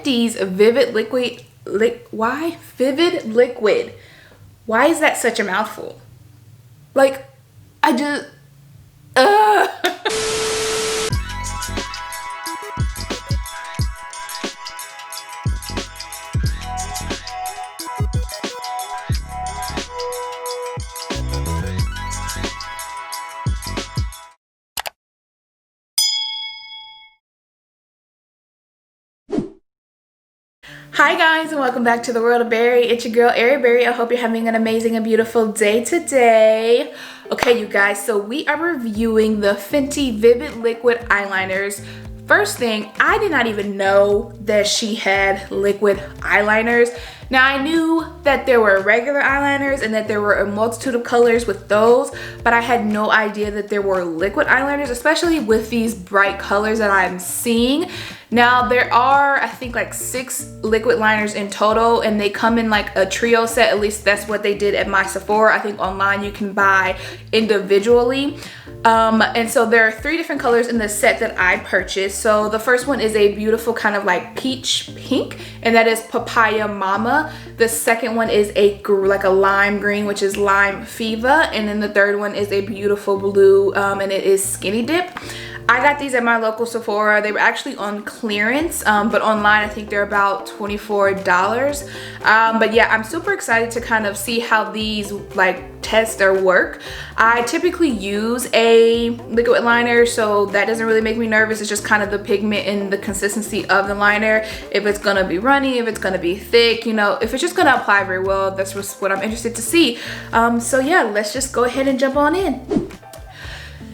Fenty's Vivid Liquid, Vivid Liquid. Why is that such a mouthful? Like, I just, Hi guys, and welcome back to the world of Berry. It's your girl Berry. I hope you're having an amazing and beautiful day today. Okay you guys, so we are reviewing the Fenty Vivid Liquid Eyeliners. First thing, I did not even know that she had liquid eyeliners. Now I knew that there were regular eyeliners and that there were a multitude of colors with those, but I had no idea that there were liquid eyeliners, especially with these bright colors that I'm seeing. Now there are, I think, like 6 liquid liners in total, and they come in like a trio set. At least that's what they did at my Sephora. I think online you can buy individually. And so there are 3 different colors in the set that I purchased. So the first one is a beautiful kind of like peach pink, and that is Papaya Mama. The second one is like a lime green, which is Lime Fever. And then the third one is a beautiful blue, and it is Skinny Dip. I got these at my local Sephora. They were actually on clearance, but online I think they're about $24. But yeah, I'm super excited to kind of see how these like test or work. I typically use a liquid liner, so that doesn't really make me nervous. It's just kind of the pigment and the consistency of the liner. If it's gonna be runny, if it's gonna be thick, you know, if it's just gonna apply very well, that's what I'm interested to see. So yeah, let's just go ahead and jump on in.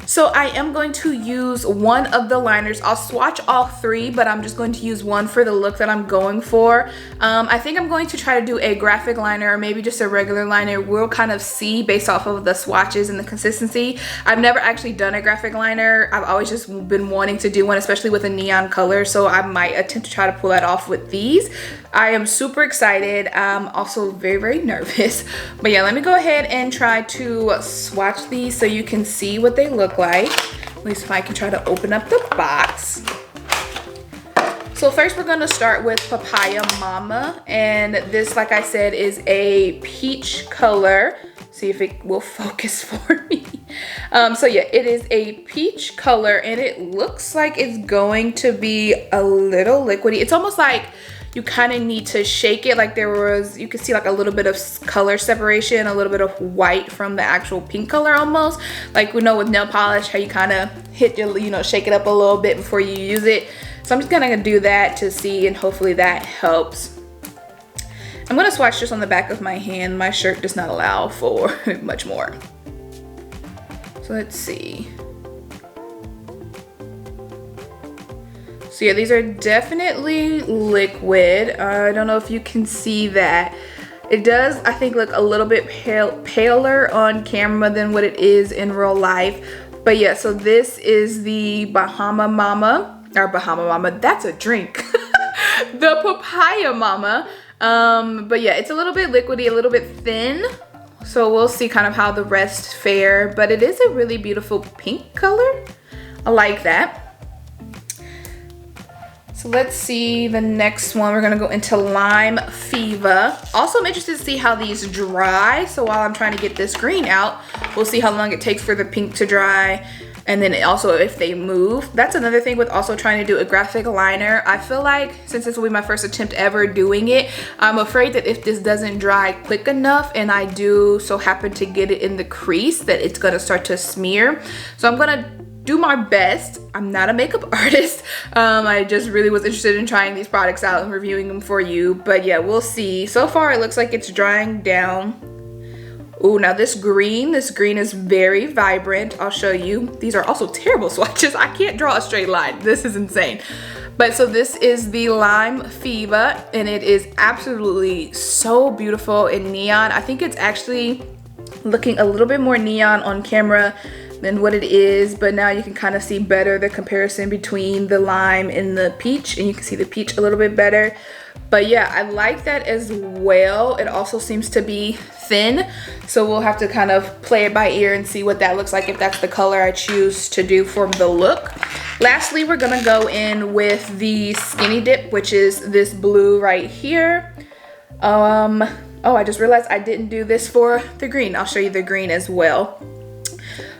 So I am going to use one of the liners. I'll swatch all 3, but I'm just going to use one for the look that I'm going for. I think I'm going to try to do a graphic liner or maybe just a regular liner. We'll kind of see based off of the swatches and the consistency. I've never actually done a graphic liner. I've always just been wanting to do one, especially with a neon color. So I might attempt to try to pull that off with these. I am super excited. I'm also very, very nervous. But yeah, let me go ahead and try to swatch these so you can see what they look like. At least if I can try to open up the box. So first we're going to start with Papaya Mama, and this, like I said, is a peach color. See if it will focus for me. So yeah, it is a peach color, and it looks like it's going to be a little liquidy. It's almost like you kind of need to shake it, like you can see like a little bit of color separation, a little bit of white from the actual pink color almost. Like we know with nail polish, how you kind of hit your, shake it up a little bit before you use it. So I'm just gonna do that to see, and hopefully that helps. I'm gonna swatch just on the back of my hand. My shirt does not allow for much more. So let's see. So yeah, these are definitely liquid. I don't know if you can see that. It does, I think, look a little bit paler on camera than what it is in real life. But yeah, so this is the Bahama Mama, that's a drink. The Papaya Mama. But yeah, it's a little bit liquidy, a little bit thin. So we'll see kind of how the rest fare. But it is a really beautiful pink color. I like that. So let's see the next one. We're gonna go into Lime Fever. Also, I'm interested to see how these dry. So while I'm trying to get this green out, we'll see how long it takes for the pink to dry. And then also if they move. That's another thing with also trying to do a graphic liner. I feel like since this will be my first attempt ever doing it, I'm afraid that if this doesn't dry quick enough and I do so happen to get it in the crease, that it's gonna start to smear. So I'm gonna do my best. I'm not a makeup artist. I just really was interested in trying these products out and reviewing them for you. But yeah, we'll see. So far it looks like it's drying down. Ooh, now this green is very vibrant. I'll show you. These are also terrible swatches. I can't draw a straight line. This is insane. But so this is the Lime Fever, and it is absolutely so beautiful in neon. I think it's actually looking a little bit more neon on camera than what it is, but now you can kind of see better the comparison between the lime and the peach, and you can see the peach a little bit better. But yeah, I like that as well. It also seems to be thin. So we'll have to kind of play it by ear and see what that looks like if that's the color I choose to do for the look. Lastly, we're gonna go in with the Skinny Dip, which is this blue right here. Oh, I just realized I didn't do this for the green. I'll show you the green as well.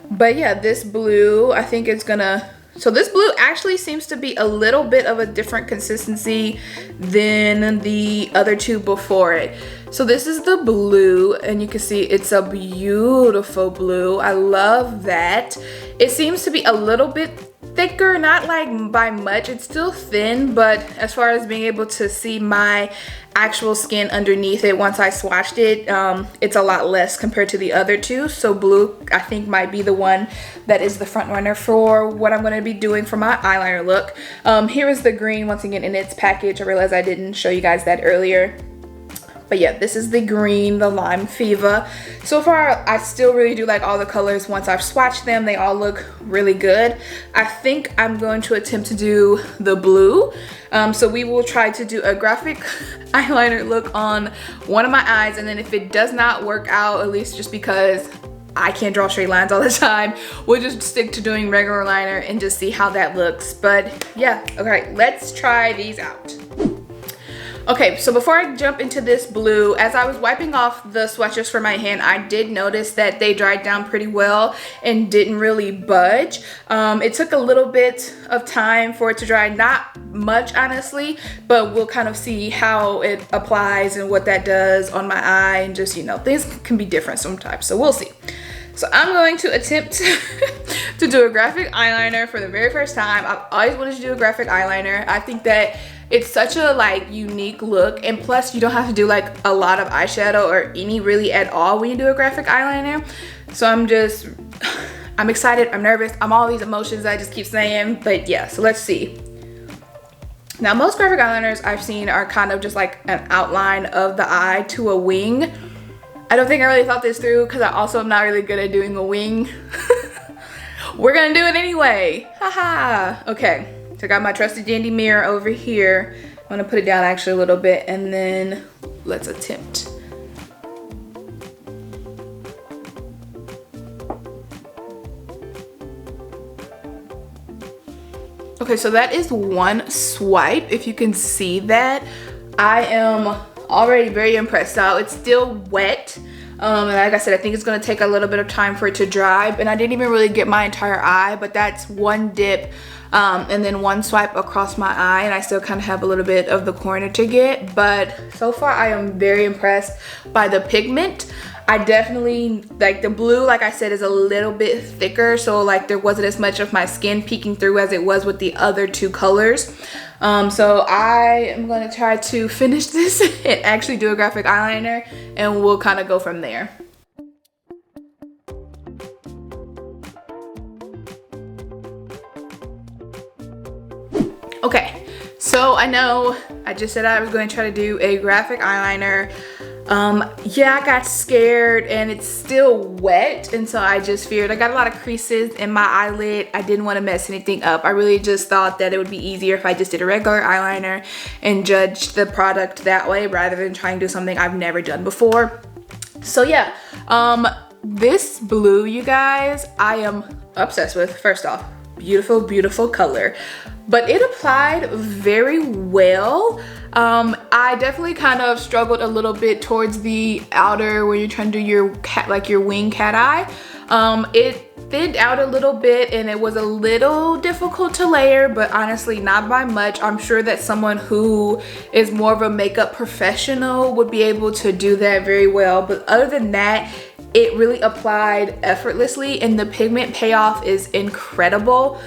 But yeah, this blue, I think it's gonna, so this blue actually seems to be a little bit of a different consistency than the other two before it. So this is the blue, and you can see it's a beautiful blue. I love that. It seems to be a little bit thicker, not like by much. It's still thin, but as far as being able to see my actual skin underneath it once I swatched it, it's a lot less compared to the other two. So blue, I think, might be the one that is the front runner for what I'm going to be doing for my eyeliner look. Here is the green once again in its package. I realized I didn't show you guys that earlier. But yeah, this is the green, the Lime Fever. So far, I still really do like all the colors. Once I've swatched them, they all look really good. I think I'm going to attempt to do the blue. So we will try to do a graphic eyeliner look on one of my eyes. And then if it does not work out, at least just because I can't draw straight lines all the time, we'll just stick to doing regular liner and just see how that looks. But yeah, okay, let's try these out. Okay, so before I jump into this blue, as I was wiping off the swatches for my hand, I did notice that they dried down pretty well and didn't really budge. It took a little bit of time for it to dry, not much honestly, but we'll kind of see how it applies and what that does on my eye, and just, you know, things can be different sometimes, so we'll see. So I'm going to attempt to do a graphic eyeliner for the very first time. I've always wanted to do a graphic eyeliner. I think that it's such a like unique look, and plus you don't have to do like a lot of eyeshadow or any really at all when you do a graphic eyeliner. So I'm excited, I'm nervous, I'm all these emotions I just keep saying, but yeah, so let's see. Now most graphic eyeliners I've seen are kind of just like an outline of the eye to a wing. I don't think I really thought this through because I also am not really good at doing a wing. We're gonna do it anyway, haha. Okay. So I got my trusty dandy mirror over here. I'm gonna put it down actually a little bit, and then let's attempt. Okay, so that is one swipe. If you can see that, I am already very impressed. So it's still wet. And like I said, I think it's gonna take a little bit of time for it to dry, and I didn't even really get my entire eye, but that's one dip and then one swipe across my eye, and I still kind of have a little bit of the corner to get. But so far I am very impressed by the pigment. I definitely like the blue, like I said, is a little bit thicker, so like there wasn't as much of my skin peeking through as it was with the other two colors. So I am going to try to finish this and actually do a graphic eyeliner, and we'll kind of go from there. Okay, so I know I just said I was going to try to do a graphic eyeliner. Yeah, I got scared, and it's still wet, and so I just feared. I got a lot of creases in my eyelid. I didn't want to mess anything up. I really just thought that it would be easier if I just did a regular eyeliner and judged the product that way rather than trying to do something I've never done before. So yeah, this blue, you guys, I am obsessed with. First off, beautiful, beautiful color, but it applied very well. I definitely kind of struggled a little bit towards the outer where you're trying to do your cat, like your wing cat eye. It thinned out a little bit, and it was a little difficult to layer, but honestly not by much. I'm sure that someone who is more of a makeup professional would be able to do that very well, but other than that, it really applied effortlessly, and the pigment payoff is incredible.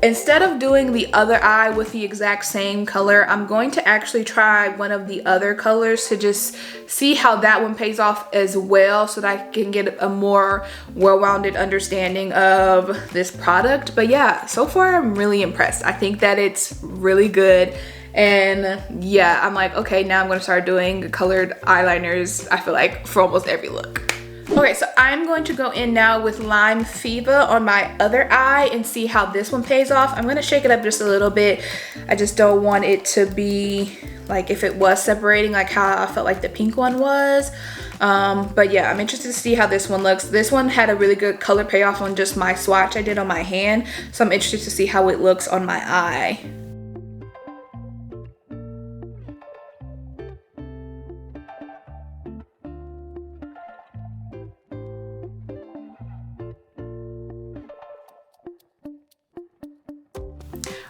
Instead of doing the other eye with the exact same color, I'm going to actually try one of the other colors to just see how that one pays off as well, so that I can get a more well-rounded understanding of this product. But yeah, so far I'm really impressed. I think that it's really good. And yeah, I'm like, okay, now I'm gonna start doing colored eyeliners, I feel like, for almost every look. Okay, so I'm going to go in now with Lime Fever on my other eye and see how this one pays off. I'm gonna shake it up just a little bit. I just don't want it to be like if it was separating like how I felt like the pink one was. But yeah, I'm interested to see how this one looks. This one had a really good color payoff on just my swatch I did on my hand. So I'm interested to see how it looks on my eye.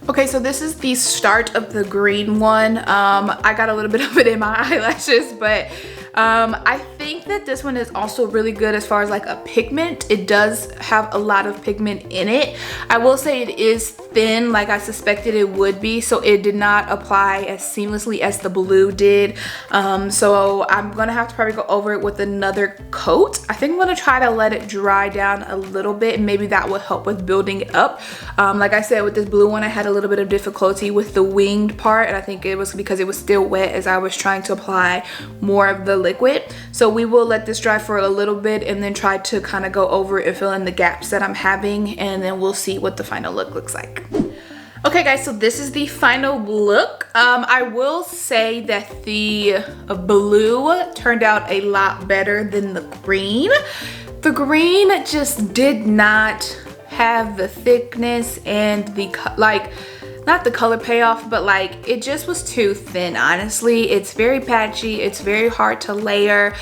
Okay, so this is the start of the green one. I got a little bit of it in my eyelashes, but I think that this one is also really good as far as like a pigment. It does have a lot of pigment in it. I will say it is thin like I suspected it would be, so it did not apply as seamlessly as the blue did. So I'm gonna have to probably go over it with another coat. I think I'm gonna try to let it dry down a little bit and maybe that will help with building it up. Like I said, with this blue one I had a little bit of difficulty with the winged part, and I think it was because it was still wet as I was trying to apply more of the liquid. So we will let this dry for a little bit and then try to kind of go over it and fill in the gaps that I'm having, and then we'll see what the final look looks like. Okay guys, so this is the final look. I will say that the blue turned out a lot better than the green. The green just did not have the thickness and the not the color payoff, but like it just was too thin, honestly. It's very patchy, it's very hard to layer.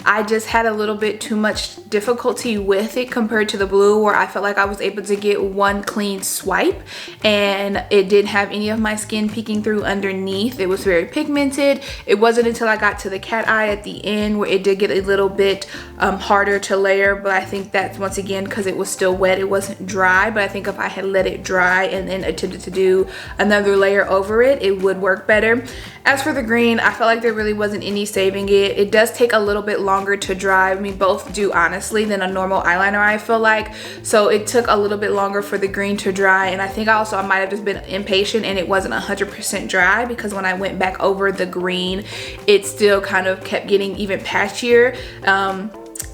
I just had a little bit too much difficulty with it compared to the blue, where I felt like I was able to get one clean swipe and it didn't have any of my skin peeking through underneath. It was very pigmented. It wasn't until I got to the cat eye at the end where it did get a little bit harder to layer, but I think that's once again because it was still wet, it wasn't dry. But I think if I had let it dry and then attempted to do another layer over it, it would work better. As for the green, I felt like there really wasn't any saving it. It does take a little bit longer to dry. I mean, both do honestly than a normal eyeliner, I feel like. So it took a little bit longer for the green to dry, and I think also I might have just been impatient and it wasn't 100% dry, because when I went back over the green, it still kind of kept getting even patchier.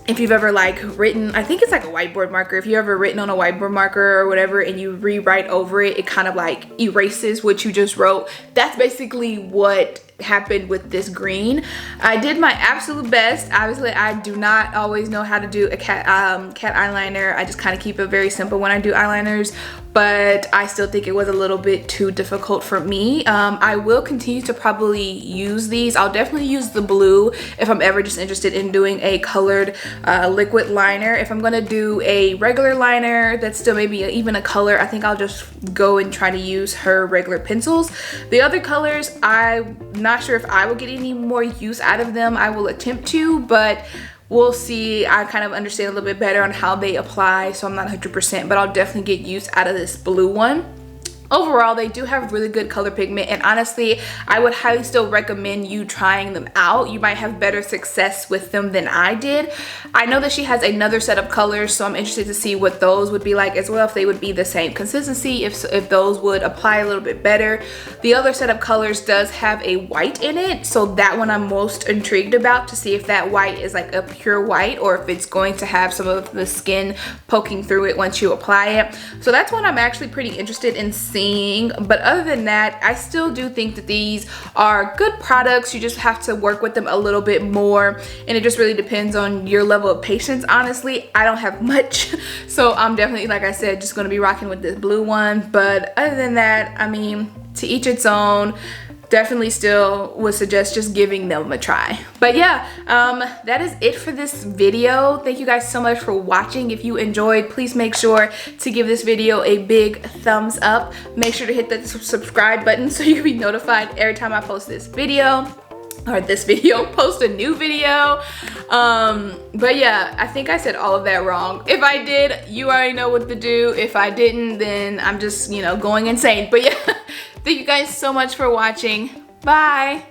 If you've ever like written, I think it's like a whiteboard marker, if you've ever written on a whiteboard marker or whatever and you rewrite over it, it kind of like erases what you just wrote. That's basically what happened with this green. I did my absolute best. Obviously I do not always know how to do a cat eyeliner. I just kind of keep it very simple when I do eyeliners, but I still think it was a little bit too difficult for me. I will continue to probably use these. I'll definitely use the blue if I'm ever just interested in doing a colored liquid liner. If I'm gonna do a regular liner that's still maybe even a color, I think I'll just go and try to use her regular pencils. The other colors, I'm not sure if I will get any more use out of them. I will attempt to, but we'll see. I kind of understand a little bit better on how they apply, so I'm not 100%, but I'll definitely get use out of this blue one. Overall, they do have really good color pigment, and honestly, I would highly still recommend you trying them out. You might have better success with them than I did. I know that she has another set of colors, so I'm interested to see what those would be like as well, if they would be the same consistency, if those would apply a little bit better. The other set of colors does have a white in it, so that one I'm most intrigued about, to see if that white is like a pure white or if it's going to have some of the skin poking through it once you apply it. So that's one I'm actually pretty interested in seeing. But other than that, I still do think that these are good products. You just have to work with them a little bit more, and it just really depends on your level of patience. Honestly, I don't have much, so I'm definitely, like I said, just going to be rocking with this blue one. But other than that, I mean, to each its own. Definitely still would suggest just giving them a try. But yeah, that is it for this video. Thank you guys so much for watching. If you enjoyed, please make sure to give this video a big thumbs up. Make sure to hit that subscribe button so you can be notified every time I post this video. Or post a new video. But yeah, I think I said all of that wrong. If I did, you already know what to do. If I didn't, then I'm just, you know, going insane. But yeah, thank you guys so much for watching. Bye.